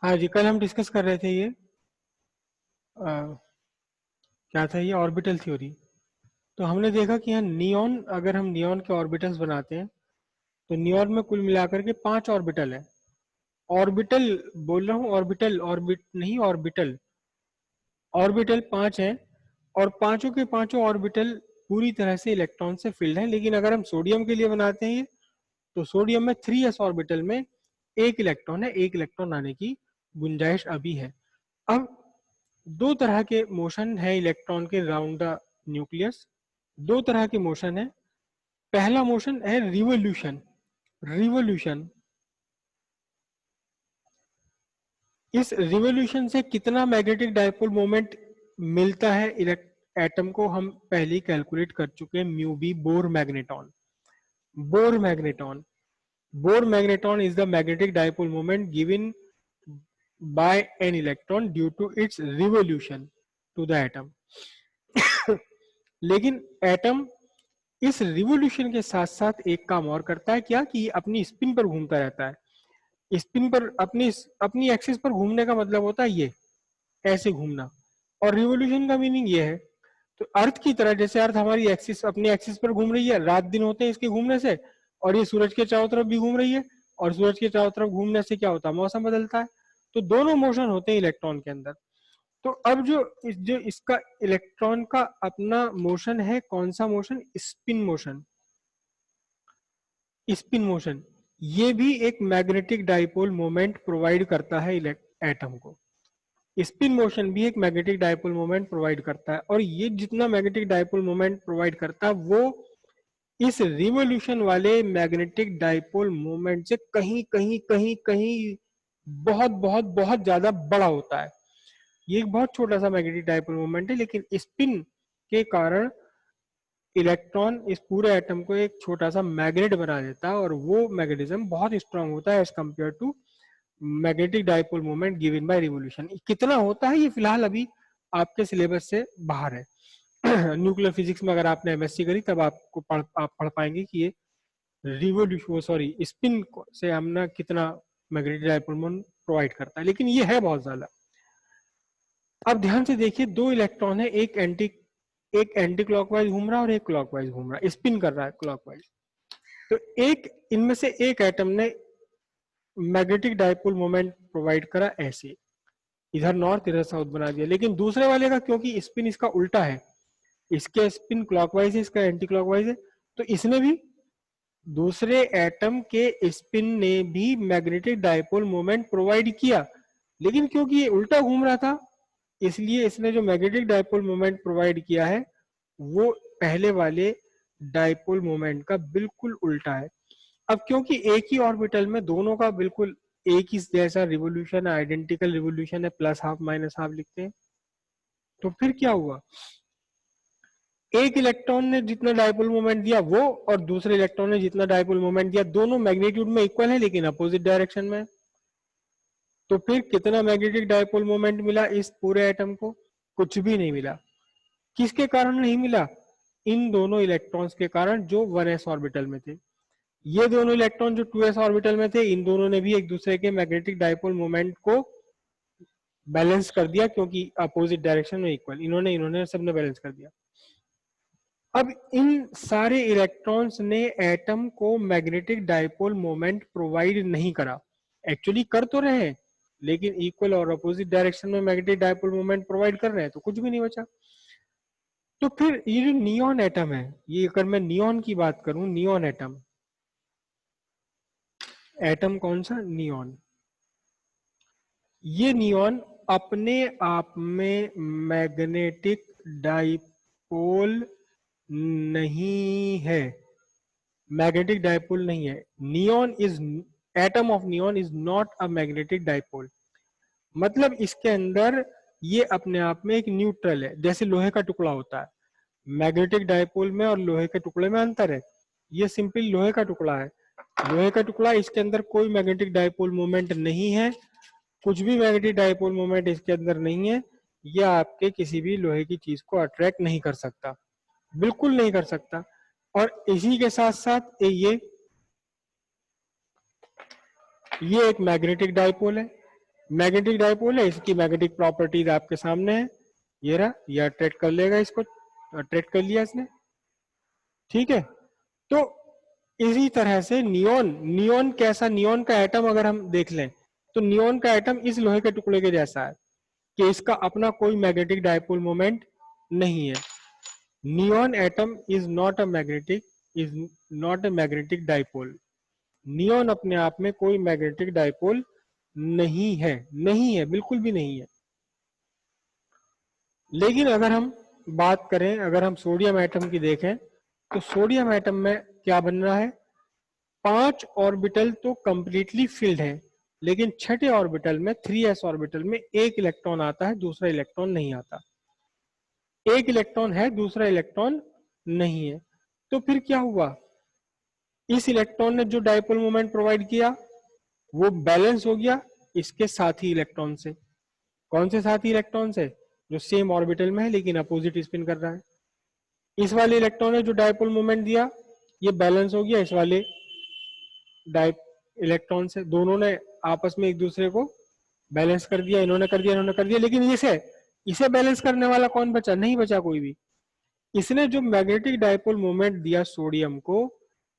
हाँ जी, कल हम डिस्कस कर रहे थे ये क्या था ये ऑर्बिटल थ्योरी। तो हमने देखा कि यहाँ नियॉन, अगर हम नियॉन के ऑर्बिटल्स बनाते हैं तो नियॉन में कुल मिलाकर के 5 ऑर्बिटल है। ऑर्बिटल बोल रहा हूँ, ऑर्बिटल, ऑर्बिट नहीं, ऑर्बिटल। ऑर्बिटल 5 हैं और पांचों के पांचों ऑर्बिटल पूरी तरह से इलेक्ट्रॉन से फिल्ड हैं। लेकिन अगर हम सोडियम के लिए बनाते हैं तो सोडियम में 3s ऑर्बिटल में एक इलेक्ट्रॉन है, एक इलेक्ट्रॉन आने की गुंजाइश अभी है। अब दो तरह के मोशन है इलेक्ट्रॉन के राउंड द न्यूक्लियस। दो तरह के मोशन है। पहला मोशन है रिवोल्यूशन। रिवोल्यूशन, इस रिवोल्यूशन से कितना मैग्नेटिक डायपोल मोमेंट मिलता है एटम को, हम पहले ही कैलकुलेट कर चुके हैं, mu B, Bohr magneton. Bohr magneton, Bohr magneton is the magnetic dipole moment given by an electron due to its revolution to the atom. लेकिन एटम इस रिवोल्यूशन के साथ साथ एक काम और करता है, क्या कि अपनी स्पिन पर घूमता रहता है। स्पिन पर अपनी अपनी एक्सिस पर घूमने का मतलब होता है ये ऐसे घूमना, और रिवोल्यूशन का मीनिंग ये है। तो अर्थ की तरह, जैसे अर्थ हमारी एक्सिस, अपनी एक्सिस पर घूम रही है, रात दिन होते हैं इसके घूमने से, और ये सूरज के चारों तरफ भी घूम रही है, और सूरज के चारों तरफ घूमने से क्या होता है, मौसम बदलता है। तो दोनों मोशन होते हैं इलेक्ट्रॉन के अंदर। तो अब जो इसका इलेक्ट्रॉन का अपना मोशन है, कौन सा motion, spin motion. Spin motion ये भी एक मैग्नेटिक डाइपोल मोमेंट प्रोवाइड करता है एटम को। स्पिन मोशन भी एक मैग्नेटिक डाइपोल मोमेंट प्रोवाइड करता है, और ये जितना मैग्नेटिक डाइपोल मोमेंट प्रोवाइड करता है वो इस रिवोल्यूशन वाले मैग्नेटिक डाइपोल मोमेंट से कहीं कहीं कहीं कहीं बहुत बहुत बहुत ज्यादा बड़ा होता है। ये एक बहुत छोटा सा मैग्नेटिक डाइपोल मोमेंट है, लेकिन स्पिन के कारण इलेक्ट्रॉन इस पूरे एटम को एक छोटा सा मैग्नेट बना देता है, और वो मैग्नेटिज्म बहुत स्ट्रांग होता है as compare to magnetic dipole moment given by revolution. कितना होता है ये फिलहाल अभी आपके सिलेबस से बाहर है। न्यूक्लियर फिजिक्स में अगर आपने एमएससी करी तब आपको आप पढ़ पाएंगे कि ये रिवोल्यूशन, सॉरी, स्पिन से हमने कितना मैग्नेटिक डाइपोल मोमेंट प्रोवाइड करता है, लेकिन ये है बहुत ज्यादा। अब ध्यान से देखिए, दो इलेक्ट्रॉन है, एक एंटी क्लॉकवाइज घूम रहा है और एक क्लॉकवाइज घूम रहा है, स्पिन कर रहा है क्लॉकवाइज। तो एक इनमें से एक एटम ने मैग्नेटिक डाइपोल मोमेंट प्रोवाइड करा ऐसे, इधर नॉर्थ इधर साउथ बना दिया। लेकिन दूसरे वाले का क्योंकि स्पिन इसका उल्टा है, इसके स्पिन क्लॉकवाइज है, इसका एंटी क्लॉकवाइज है, तो इसने भी, दूसरे एटम के स्पिन ने भी मैग्नेटिक डाइपोल मोमेंट प्रोवाइड किया। लेकिन क्योंकि ये उल्टा घूम रहा था, इसलिए इसने जो मैग्नेटिक डाइपोल मोमेंट प्रोवाइड किया है वो पहले वाले डाइपोल मोमेंट का बिल्कुल उल्टा है। अब क्योंकि एक ही ऑर्बिटल में दोनों का बिल्कुल एक ही जैसा रिवोल्यूशन है, आइडेंटिकल रिवोल्यूशन है, प्लस हाफ माइनस हाफ लिखते हैं, तो फिर क्या हुआ, एक इलेक्ट्रॉन ने जितना डाइपोल मोमेंट दिया वो, और दूसरे इलेक्ट्रॉन ने जितना डाइपोल मोमेंट दिया, दोनों मैग्नीट्यूड में इक्वल है लेकिन अपोजिट डायरेक्शन में। तो फिर कितना मैग्नेटिक डाइपोल मोमेंट मिला इस पूरे एटम को, कुछ भी नहीं मिला। किसके कारण नहीं मिला, इन दोनों इलेक्ट्रॉन्स के कारण जो 1s ऑर्बिटल में थे। ये दोनों इलेक्ट्रॉन जो 2s ऑर्बिटल में थे, इन दोनों ने भी एक दूसरे के मैग्नेटिक डाइपोल मोमेंट को बैलेंस कर दिया, क्योंकि अपोजिट डायरेक्शन में इक्वल, इन्होंने इन्होंने सबने बैलेंस कर दिया। अब इन सारे इलेक्ट्रॉन्स ने एटम को मैग्नेटिक डाइपोल मोमेंट प्रोवाइड नहीं करा। एक्चुअली कर तो रहे हैं, लेकिन इक्वल और अपोजिट डायरेक्शन में मैग्नेटिक डाइपोल मोमेंट प्रोवाइड कर रहे हैं, तो कुछ भी नहीं बचा। तो फिर ये जो नियॉन एटम है, ये अगर मैं नियॉन की बात करूं, नियॉन एटम, एटम कौन सा, नियॉन। ये नियॉन अपने आप में मैग्नेटिक डाइपोल नहीं है, मैग्नेटिक डाइपोल नहीं है। Neon is, atom of neon is not a magnetic dipole. मतलब इसके अंदर ये अपने आप में एक न्यूट्रल है, जैसे लोहे का टुकड़ा होता है। मैग्नेटिक डाइपोल में और लोहे के टुकड़े में अंतर है। ये सिंपल लोहे का टुकड़ा है, लोहे का टुकड़ा, इसके अंदर कोई मैग्नेटिक डाइपोल मोमेंट नहीं है, कुछ भी मैग्नेटिक डाइपोल मोमेंट इसके अंदर नहीं है। ये आपके किसी भी लोहे की चीज को अट्रैक्ट नहीं कर सकता, बिल्कुल नहीं कर सकता। और इसी के साथ साथ ये एक मैग्नेटिक डाइपोल है, मैग्नेटिक डाइपोल है, इसकी मैग्नेटिक प्रॉपर्टीज आपके सामने है, ये रहा, ये अट्रैक्ट कर लेगा इसको, अट्रैक्ट कर लिया इसने, ठीक है। तो इसी तरह से नियोन, नियोन कैसा, नियोन का एटम अगर हम देख लें तो नियोन का एटम इस लोहे के टुकड़े के जैसा है कि इसका अपना कोई मैग्नेटिक डाइपोल मोमेंट नहीं है। Neon atom is not a magnetic, is not a magnetic dipole. Neon अपने आप में कोई मैग्नेटिक डाइपोल नहीं है, नहीं है, बिल्कुल भी नहीं है। लेकिन अगर हम बात करें, अगर हम सोडियम एटम की देखें तो सोडियम एटम में क्या बन रहा है, 5 ऑर्बिटल तो कंप्लीटली फिल्ड है, लेकिन छठे ऑर्बिटल में 3s ऑर्बिटल में एक इलेक्ट्रॉन आता है, दूसरा इलेक्ट्रॉन नहीं आता। एक इलेक्ट्रॉन है, दूसरा इलेक्ट्रॉन नहीं है। तो फिर क्या हुआ, इस इलेक्ट्रॉन ने जो डाइपोल मोमेंट प्रोवाइड किया वो बैलेंस हो गया इसके साथी इलेक्ट्रॉन से। कौन से साथी इलेक्ट्रॉन से, जो सेम ऑर्बिटल में है लेकिन अपोजिट स्पिन कर रहा है। इस वाले इलेक्ट्रॉन ने जो डाइपोल मोमेंट दिया ये बैलेंस हो गया इस वाले डाइप इलेक्ट्रॉन से। दोनों ने आपस में एक दूसरे को बैलेंस कर दिया, इन्होंने कर दिया, इन्होंने कर दिया, लेकिन इसे इसे बैलेंस करने वाला कौन बचा, नहीं बचा कोई भी। इसने जो मैग्नेटिक डाइपोल मोमेंट दिया सोडियम को,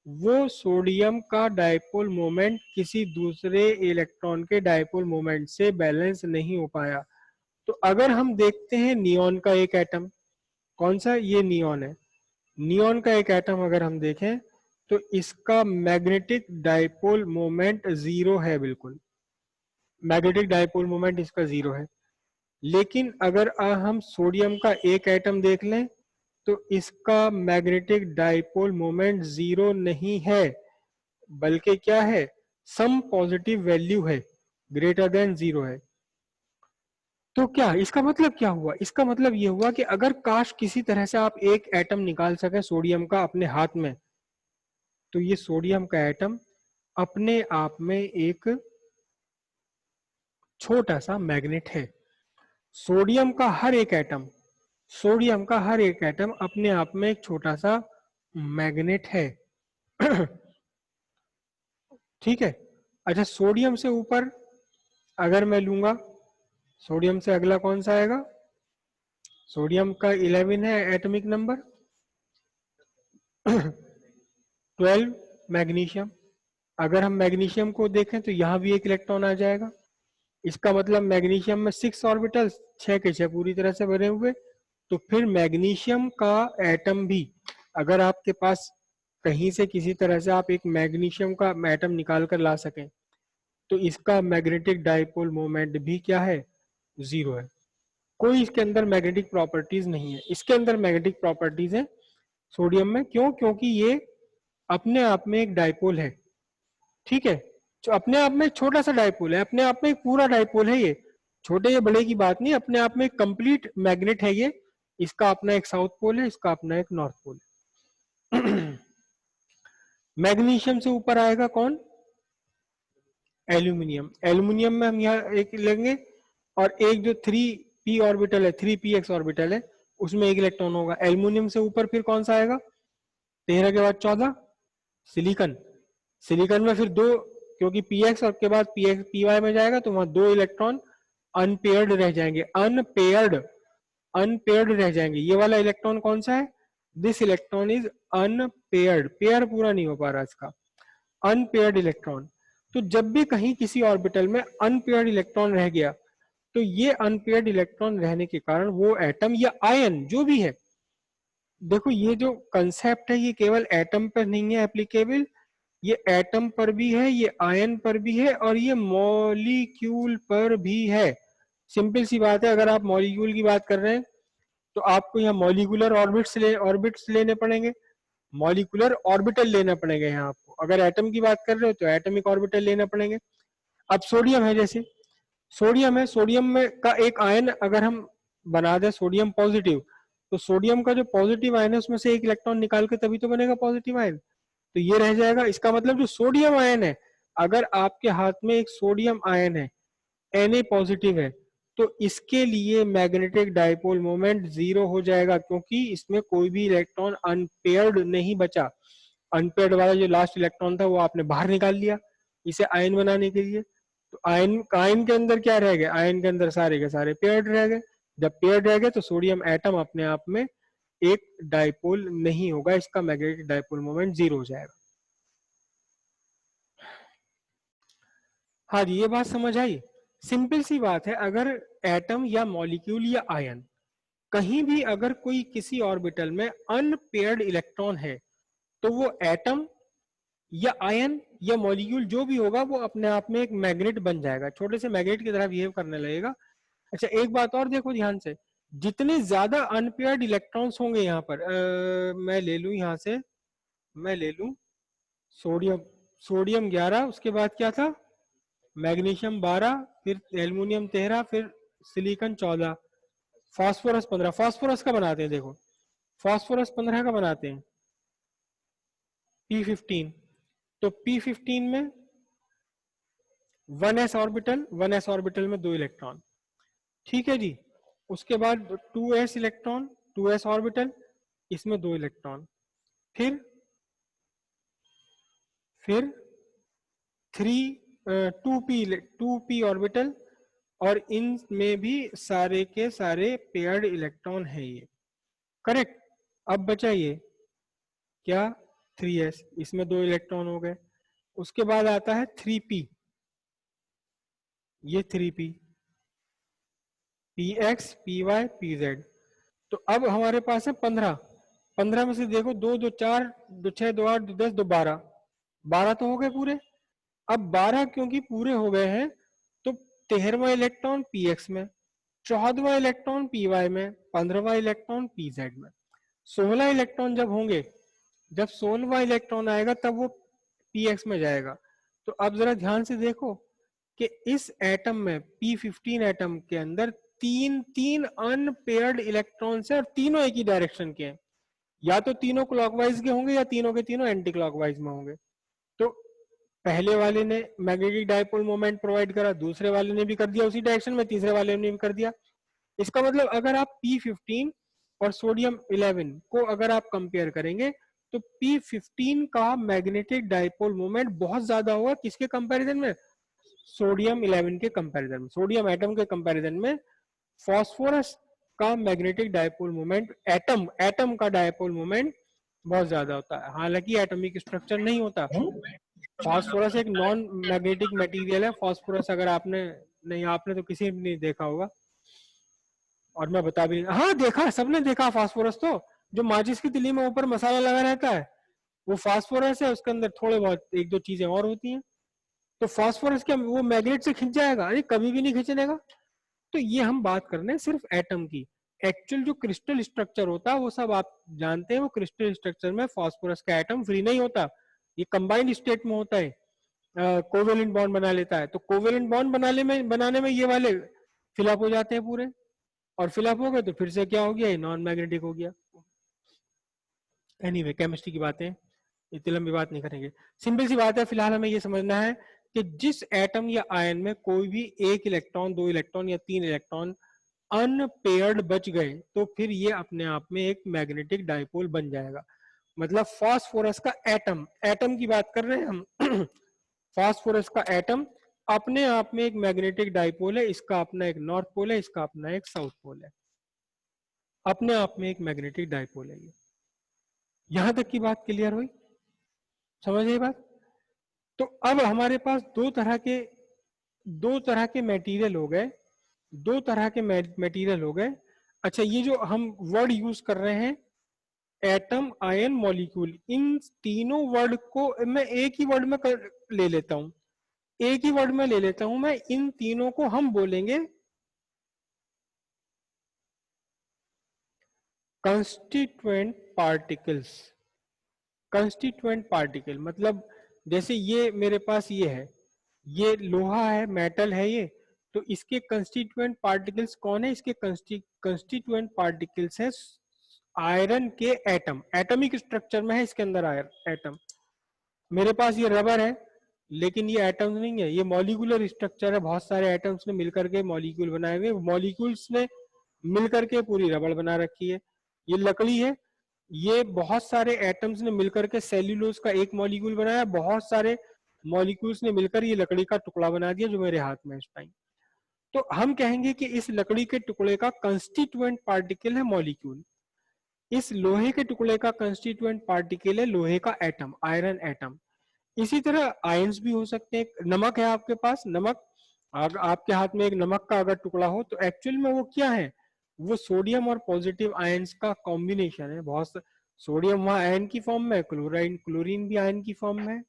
वो सोडियम का डाइपोल मोमेंट किसी दूसरे इलेक्ट्रॉन के डाइपोल मोमेंट से बैलेंस नहीं हो पाया। तो अगर हम देखते हैं नियोन का एक एटम, कौन सा, ये नियोन है, नियोन का एक एटम अगर हम देखें तो इसका मैग्नेटिक डाइपोल मोमेंट 0 है, बिल्कुल मैग्नेटिक डाइपोल मोमेंट इसका 0 है। लेकिन अगर हम सोडियम का एक एटम देख लें तो इसका मैग्नेटिक डाइपोल मोमेंट 0 नहीं है, बल्कि क्या है, सम पॉजिटिव वैल्यू है, ग्रेटर देन 0 है। तो क्या इसका मतलब क्या हुआ, इसका मतलब ये हुआ कि अगर काश किसी तरह से आप एक एटम निकाल सके सोडियम का अपने हाथ में, तो ये सोडियम का एटम अपने आप में एक छोटा सा मैग्नेट है। सोडियम का हर एक एटम, सोडियम का हर एक एटम अपने आप में एक छोटा सा मैग्नेट है। ठीक है। अच्छा, सोडियम से ऊपर अगर मैं लूंगा, सोडियम से अगला कौन सा आएगा, सोडियम का 11 है एटॉमिक नंबर, 12 मैग्नीशियम। अगर हम मैग्नीशियम को देखें तो यहां भी एक इलेक्ट्रॉन आ जाएगा, इसका मतलब मैग्नीशियम में 6 ऑर्बिटल्स, 6 के 6 पूरी तरह से बने हुए। तो फिर मैग्नीशियम का एटम भी, अगर आपके पास कहीं से किसी तरह से आप एक मैग्नीशियम का एटम निकाल कर ला सकें, तो इसका मैग्नेटिक डाइपोल मोमेंट भी क्या है, 0 है। कोई इसके अंदर मैग्नेटिक प्रॉपर्टीज नहीं है। इसके अंदर मैग्नेटिक प्रॉपर्टीज है सोडियम में, क्यों, क्योंकि ये अपने आप में एक डाइपोल है। ठीक है, जो अपने आप में एक छोटा सा डाइपोल है, अपने आप में एक पूरा डाइपोल है, ये छोटे या बड़े की बात नहीं, अपने आप में एक कंप्लीट मैग्नेट है ये। इसका अपना एक साउथ पोल है, इसका अपना एक नॉर्थ पोल है। मैग्नीशियम से ऊपर आएगा कौन, एल्यूमिनियम। एल्यूमिनियम में हम यहाँ एक लेंगे, और एक जो 3p ऑर्बिटल है, 3px ऑर्बिटल है, उसमें एक इलेक्ट्रॉन होगा। एल्यूमिनियम से ऊपर फिर कौन सा आएगा, 13 के बाद 14, सिलिकॉन। सिलिकॉन में फिर दो, क्योंकि px और के बाद px py में जाएगा तो वहां 2 इलेक्ट्रॉन अनपेयर्ड रह जाएंगे, अनपेयर्ड, अनपेयर्ड रह जाएंगे। ये वाला इलेक्ट्रॉन कौन सा है, this electron is unpaired, pair पूरा नहीं हो पा रहा इसका, अनपेयर्ड इलेक्ट्रॉन। तो जब भी कहीं किसी ऑर्बिटल में अनपेयर्ड इलेक्ट्रॉन रह गया, तो ये अनपेयर्ड इलेक्ट्रॉन रहने के कारण वो एटम या आयन जो भी है, देखो ये जो कंसेप्ट है ये केवल एटम पर नहीं है एप्लीकेबल, ये एटम पर भी है, ये आयन पर भी है, और ये मॉलिक्यूल पर भी है। सिंपल सी बात है, अगर आप मॉलिक्यूल की बात कर रहे हैं तो आपको यहाँ मॉलिक्यूलर ऑर्बिट्स लेने पड़ेंगे, मॉलिक्यूलर ऑर्बिटल लेना पड़ेगा यहाँ आपको। अगर एटम की बात कर रहे हो तो एटॉमिक ऑर्बिटल लेना पड़ेंगे। अब सोडियम है, जैसे सोडियम है, सोडियम में का एक आयन अगर हम बना दें सोडियम पॉजिटिव, तो सोडियम का जो पॉजिटिव आयन है उसमें से एक इलेक्ट्रॉन निकाल के तभी तो बनेगा पॉजिटिव आयन, तो ये रह जाएगा। इसका मतलब जो सोडियम आयन है, अगर आपके हाथ में एक सोडियम आयन है, Na पॉजिटिव है, तो इसके लिए मैग्नेटिक डाइपोल मोमेंट 0 हो जाएगा, क्योंकि इसमें कोई भी इलेक्ट्रॉन अनपेयर्ड नहीं बचा। अनपेयर्ड वाला जो लास्ट इलेक्ट्रॉन था वो आपने बाहर निकाल लिया इसे आयन बनाने के लिए। तो आयन आयन के अंदर क्या रह गए, आयन के अंदर सारे के सारे पेयर्ड रह गए। जब पेयर्ड रह गए तो सोडियम एटम अपने आप में एक डाइपोल नहीं होगा, इसका मैग्नेटिक डाइपोल मोमेंट 0 हो जाएगा। हाँ जी, ये बात समझ आई। सिंपल सी बात है, अगर एटम या मॉलिक्यूल या आयन कहीं भी अगर कोई किसी ऑर्बिटल में अनपेयर्ड इलेक्ट्रॉन है तो वो एटम या आयन या मॉलिक्यूल जो भी होगा वो अपने आप में एक मैग्नेट बन जाएगा, छोटे से मैग्नेट की तरह बिहेव करने लगेगा। अच्छा एक बात और देखो ध्यान से, जितने ज्यादा अनपेयर्ड इलेक्ट्रॉन्स होंगे यहाँ पर मैं ले लूं यहाँ से, मैं ले लूं सोडियम, सोडियम 11, उसके बाद क्या था मैग्नीशियम 12, फिर एल्युमिनियम 13, फिर सिलिकॉन 14, फास्फोरस 15। फास्फोरस का बनाते हैं देखो, फास्फोरस 15 का बनाते हैं P15। तो P15 में 1s ऑर्बिटल, 1s ऑर्बिटल में 2 इलेक्ट्रॉन, ठीक है जी। उसके बाद 2s इलेक्ट्रॉन, 2s ऑर्बिटल, इसमें 2 इलेक्ट्रॉन, फिर 3 2p ऑर्बिटल, और इनमें भी सारे के सारे पेयर्ड इलेक्ट्रॉन है ये, करेक्ट। अब बचा ये क्या 3s, इसमें 2 इलेक्ट्रॉन हो गए। उसके बाद आता है 3p, ये 3p, px py pz। तो अब हमारे पास है 15, 15 में से देखो 2 2 4 2 6 2 8 2 10 2 12, 12 तो हो गए पूरे। अब 12 क्योंकि पूरे हो गए हैं तो 13वां इलेक्ट्रॉन px में, 14वां इलेक्ट्रॉन py में, 15वां इलेक्ट्रॉन pz में। 16 इलेक्ट्रॉन जब होंगे, जब 16वां इलेक्ट्रॉन आएगा तब वो px में जाएगा। तो अब जरा ध्यान से देखो कि इस एटम में P15 एटम के अंदर तीन तीन अनपेयर्ड इलेक्ट्रॉन है और तीनों एक ही डायरेक्शन के हैं, या तो तीनों क्लॉकवाइज के होंगे या तीनों के तीनों एंटी क्लॉकवाइज में होंगे। तो पहले वाले ने मैग्नेटिक डाइपोल मोमेंट प्रोवाइड करा, दूसरे वाले ने भी कर दिया उसी डायरेक्शन में, तीसरे वाले ने भी कर दिया। इसका मतलब अगर आप P15 और सोडियम 11 को अगर आप कंपेयर करेंगे तो P15 का मैग्नेटिक डाइपोल मोमेंट बहुत ज्यादा होगा किसके कंपैरिजन में, सोडियम 11 के कंपैरिजन में, सोडियम एटम के कंपैरिजन में फास्फोरस का magnetic dipole moment, atom atom का डाइपोल मोमेंट बहुत ज्यादा होता है। हालांकि एटॉमिक स्ट्रक्चर नहीं होता, फास्फोरस एक नॉन मैग्नेटिक मटेरियल है। फास्फोरस अगर आपने नहीं, आपने तो किसी ने नहीं देखा होगा, और मैं बता भी नहीं, हाँ देखा, सबने देखा फास्फोरस तो, जो माचिस की तिली में ऊपर मसाला लगा रहता है वो फास्फोरस है, उसके अंदर थोड़े बहुत एक दो चीजें और होती हैं। तो फास्फोरस क्या वो मैग्नेट से खिंच जाएगा, अरे कभी भी नहीं खींचनेगा। तो ये हम बात कर रहे हैं सिर्फ एटम की, एक्चुअल जो क्रिस्टल स्ट्रक्चर होता है वो सब आप जानते हैं, वो क्रिस्टल स्ट्रक्चर में फास्फोरस का एटम फ्री नहीं होता, ये कंबाइंड स्टेट में होता है, कोवेलेंट बॉन्ड बना लेता है। तो कोवेलेंट बॉन्ड बनाने में ये वाले फिलअप हो जाते हैं पूरे, और फिलअप हो गए तो फिर से क्या हो गया, ये नॉन मैग्नेटिक हो गया। एनीवे केमिस्ट्री की बातें, इतनी लंबी बात नहीं करेंगे, सिंपल सी बात है। फिलहाल हमें ये समझना है कि जिस एटम या आयन में कोई भी एक इलेक्ट्रॉन, दो इलेक्ट्रॉन या तीन इलेक्ट्रॉन अनपेयर्ड बच गए तो फिर ये अपने आप में एक मैग्नेटिक डाइपोल बन जाएगा। मतलब फास्फोरस का एटम, एटम की बात कर रहे हैं हम फास्फोरस का एटम अपने आप में एक मैग्नेटिक डाइपोल है, इसका अपना एक नॉर्थ पोल है, इसका अपना एक साउथ पोल है, अपने आप में एक मैग्नेटिक डाइपोल है ये। यहां तक की बात क्लियर हुई, समझ आई बात। तो अब हमारे पास दो तरह के मटेरियल हो गए, दो तरह के मटेरियल हो गए। अच्छा ये जो हम वर्ड यूज कर रहे हैं एटम आयन मॉलिक्यूल, इन तीनों वर्ड को मैं एक ही वर्ड में ले लेता हूं, एक ही वर्ड में ले लेता हूं मैं, इन तीनों को हम बोलेंगे कंस्टिट्यूएंट पार्टिकल्स। कंस्टिट्यूएंट पार्टिकल मतलब जैसे ये मेरे पास ये है, ये लोहा है, मेटल है ये, तो इसके कंस्टिट्यूएंट पार्टिकल्स कौन है, इसके कंस्टिट्यूएंट पार्टिकल्स है आयरन के एटम, एटॉमिक स्ट्रक्चर में है इसके अंदर एटम। मेरे पास ये रबर है लेकिन ये एटम नहीं है, ये मॉलिक्यूलर स्ट्रक्चर है, बहुत सारे एटम्स ने मिलकर के मॉलिक्यूल बनाए हुए, मॉलिक्यूल्स ने मिलकर के पूरी रबड़ बना रखी है। ये लकड़ी है, ये बहुत सारे एटम्स ने मिलकर के सेल्यूलोज का एक मॉलिक्यूल बनाया, बहुत सारे मॉलिक्यूल्स ने मिलकर ये लकड़ी का टुकड़ा बना दिया जो मेरे हाथ में इस टाइम। तो हम कहेंगे कि इस लकड़ी के टुकड़े का कंस्टिट्यूएंट पार्टिकल है मॉलिक्यूल, इस लोहे के टुकड़े का कंस्टिट्यूएंट पार्टिकल है लोहे का एटम, आयरन एटम। इसी तरह आयंस भी हो सकते हैं। नमक है आपके पास, नमक, आपके हाथ में एक नमक का अगर टुकड़ा हो तो एक्चुअल में वो क्या है, वो सोडियम और पॉजिटिव आयंस का कॉम्बिनेशन है। बहुत सोडियम वहां आयन की फॉर्म में, क्लोराइन क्लोरीन भी आयन की फॉर्म में।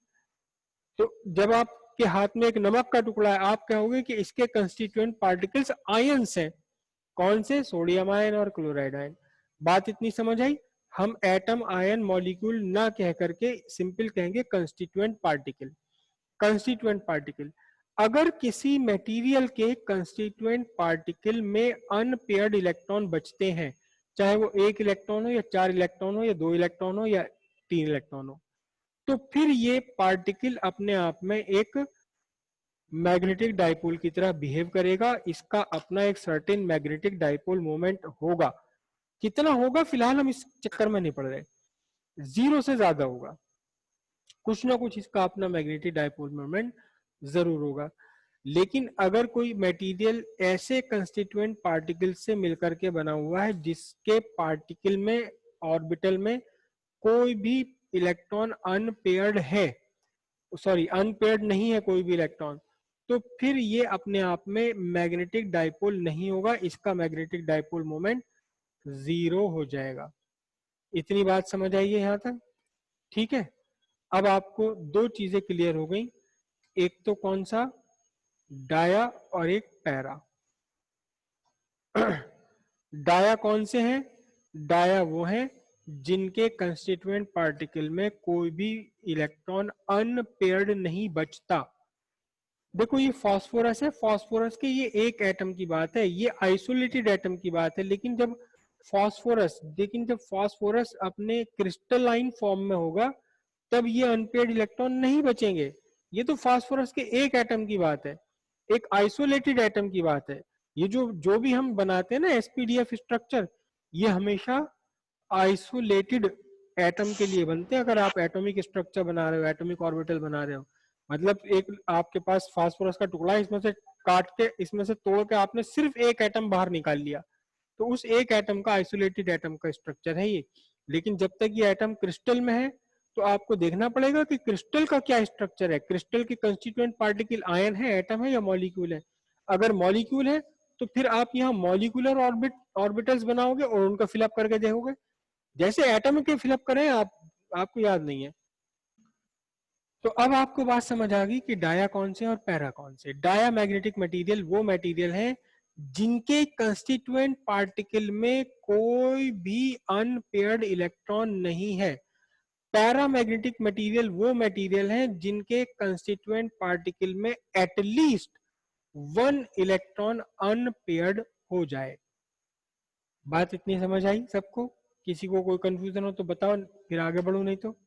तो जब आपके हाथ में एक नमक का टुकड़ा है, आप कहोगे कि इसके कंस्टिट्यूएंट पार्टिकल्स आयंस हैं। कौन से? सोडियम आयन और क्लोराइड आयन। बात इतनी समझ आई? हम एटम आयन मॉलिक्यूल ना कह करके सिंपल कहेंगे कंस्टिट्यूएंट पार्टिकल। कंस्टिट्यूएंट पार्टिकल, अगर किसी मटेरियल के कंस्टिट्यूएंट पार्टिकल में अनपेयर्ड इलेक्ट्रॉन बचते हैं, चाहे वो 1 इलेक्ट्रॉन हो या 4 इलेक्ट्रॉन हो या 2 इलेक्ट्रॉन हो या 3 इलेक्ट्रॉन हो, तो फिर ये पार्टिकल अपने आप में एक मैग्नेटिक डाइपोल की तरह बिहेव करेगा। इसका अपना एक सर्टेन मैग्नेटिक डाइपोल मोमेंट होगा। कितना होगा फिलहाल हम इस चक्कर में नहीं पड़ रहे, 0 से ज्यादा होगा। कुछ ना कुछ इसका अपना मैग्नेटिक डाइपोल मोमेंट जरूर होगा। लेकिन अगर कोई मटेरियल ऐसे कंस्टिट्यूएंट पार्टिकल से मिलकर के बना हुआ है जिसके पार्टिकल में, ऑर्बिटल में कोई भी इलेक्ट्रॉन अनपेयर्ड है, सॉरी अनपेयर्ड नहीं है कोई भी इलेक्ट्रॉन, तो फिर ये अपने आप में मैग्नेटिक डाइपोल नहीं होगा, इसका मैग्नेटिक डाइपोल मोमेंट 0 हो जाएगा। इतनी बात समझ आई है यहां तक? ठीक है। अब आपको दो चीजें क्लियर हो गई, एक तो कौन सा, डाया, और एक पैरा। डाया कौन से हैं? डाया वो हैं जिनके कंस्टिट्यूएंट पार्टिकल में कोई भी इलेक्ट्रॉन अनपेयर्ड नहीं बचता। देखो ये फास्फोरस है, फास्फोरस के ये एक एटम की बात है, ये आइसोलेटेड एटम की बात है। लेकिन जब फास्फोरस अपने क्रिस्टलाइन फॉर्म में होगा तब ये अनपेयर्ड इलेक्ट्रॉन नहीं बचेंगे। ये तो फास्फोरस के एक एटम की बात है, एक आइसोलेटेड एटम की बात है। ये जो जो भी हम बनाते हैं ना एसपीडीएफ स्ट्रक्चर, ये हमेशा आइसोलेटेड एटम के लिए बनते हैं। अगर आप एटॉमिक स्ट्रक्चर बना रहे हो, एटॉमिक ऑर्बिटल बना रहे हो, मतलब एक आपके पास फास्फोरस का टुकड़ा है, इसमें से काट के, इसमें से तोड़ के आपने सिर्फ एक एटम बाहर निकाल लिया, तो उस एक एटम का, आइसोलेटेड एटम का स्ट्रक्चर है ये। लेकिन जब तक ये एटम क्रिस्टल में है तो आपको देखना पड़ेगा कि क्रिस्टल का क्या स्ट्रक्चर है। क्रिस्टल के कंस्टिट्यूएंट पार्टिकल आयन है, एटम है या मॉलिक्यूल है? अगर मॉलिक्यूल है तो फिर आप यहाँ मॉलिक्यूलर ऑर्बिटल्स बनाओगे और उनका फिलअप करके देखोगे, जैसे एटम के फिलअप करें आप, आपको याद नहीं है। तो अब आपको बात समझ आ गई कि डाया कौन से और पैरा कौन से। डाया मैग्नेटिक मटेरियल वो मटेरियल है जिनके कंस्टिट्यूएंट पार्टिकल में कोई भी अनपेयर्ड इलेक्ट्रॉन नहीं है। पैरामैग्नेटिक मटेरियल वो मटेरियल है जिनके कंस्टिट्यूएंट पार्टिकल में एटलीस्ट 1 इलेक्ट्रॉन अनपेयर्ड हो जाए। बात इतनी समझ आई सबको? किसी को कोई कंफ्यूजन हो तो बताओ, फिर आगे बढ़ो, नहीं तो